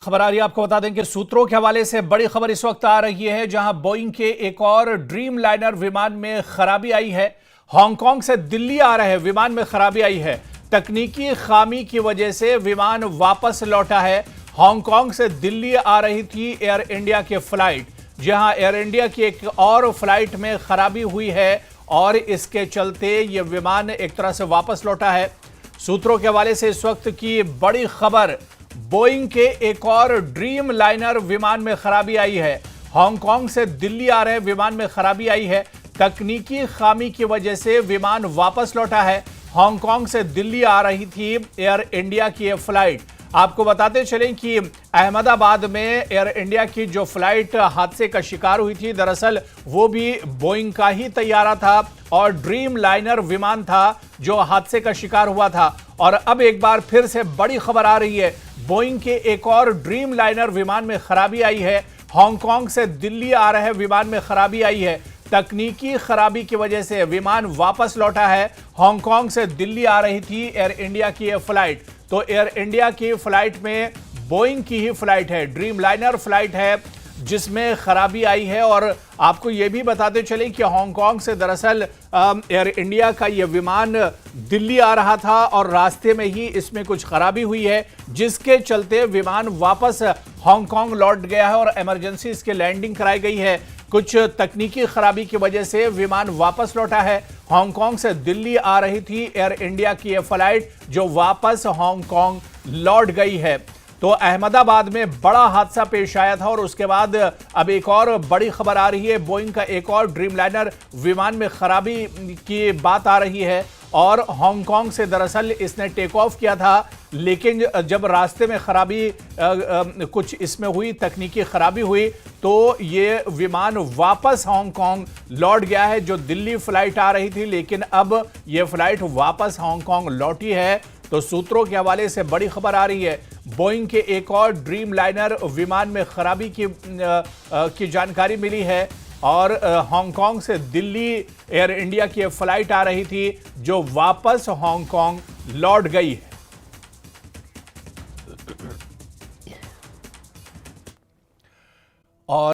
खबर आ रही है, आपको बता दें कि सूत्रों के हवाले से बड़ी खबर इस वक्त आ रही है जहां बोइंग के एक और ड्रीम लाइनर विमान में खराबी आई है। हांगकांग से दिल्ली आ रहे विमान में खराबी आई है। तकनीकी खामी की वजह से विमान वापस लौटा है। हांगकांग से दिल्ली आ रही थी एयर इंडिया की फ्लाइट, जहां एयर इंडिया की एक और फ्लाइट में खराबी हुई है और इसके चलते यह विमान एक तरह से वापस लौटा है। सूत्रों के हवाले से इस वक्त की बड़ी खबर, बोइंग के एक और ड्रीम लाइनर विमान में खराबी आई है। हांगकांग से दिल्ली आ रहे विमान में खराबी आई है। तकनीकी खामी की वजह से विमान वापस लौटा है। हांगकांग से दिल्ली आ रही थी एयर इंडिया की यह फ्लाइट। आपको बताते चलें कि अहमदाबाद में एयर इंडिया की जो फ्लाइट हादसे का शिकार हुई थी, दरअसल वो भी बोइंग का ही तैयारा था और ड्रीम लाइनर विमान था जो हादसे का शिकार हुआ था। और अब एक बार फिर से बड़ी खबर आ रही है, बोइंग के एक और ड्रीम लाइनर विमान में खराबी आई है। हांगकांग से दिल्ली आ रहे विमान में खराबी आई है। तकनीकी खराबी की वजह से विमान वापस लौटा है। हांगकांग से दिल्ली आ रही थी एयर इंडिया की यह फ्लाइट, तो एयर इंडिया की फ्लाइट में बोइंग की ही फ्लाइट है, ड्रीम लाइनर फ्लाइट है जिसमें खराबी आई है। और आपको यह भी बताते चलें कि हांगकांग से दरअसल एयर इंडिया का यह विमान दिल्ली आ रहा था और रास्ते में ही इसमें कुछ खराबी हुई है, जिसके चलते विमान वापस हांगकांग लौट गया है और इमरजेंसी इसकी लैंडिंग कराई गई है। कुछ तकनीकी खराबी की वजह से विमान वापस लौटा है। हांगकांग से दिल्ली आ रही थी एयर इंडिया की यह फ्लाइट जो वापस हांगकांग लौट गई है। तो अहमदाबाद में बड़ा हादसा पेश आया था और उसके बाद अब एक और बड़ी खबर आ रही है, बोइंग का एक और ड्रीम लाइनर विमान में खराबी की बात आ रही है। और हांगकांग से दरअसल इसने टेक ऑफ किया था, लेकिन जब रास्ते में खराबी कुछ इसमें हुई, तकनीकी खराबी हुई, तो ये विमान वापस हांगकांग लौट गया है। जो दिल्ली फ्लाइट आ रही थी, लेकिन अब ये फ्लाइट वापस हांगकांग लौटी है। तो सूत्रों के हवाले से बड़ी खबर आ रही है, बोइंग के एक और ड्रीम लाइनर विमान में खराबी की जानकारी मिली है और हांगकांग से दिल्ली एयर इंडिया की फ्लाइट आ रही थी जो वापस हांगकांग लौट गई है।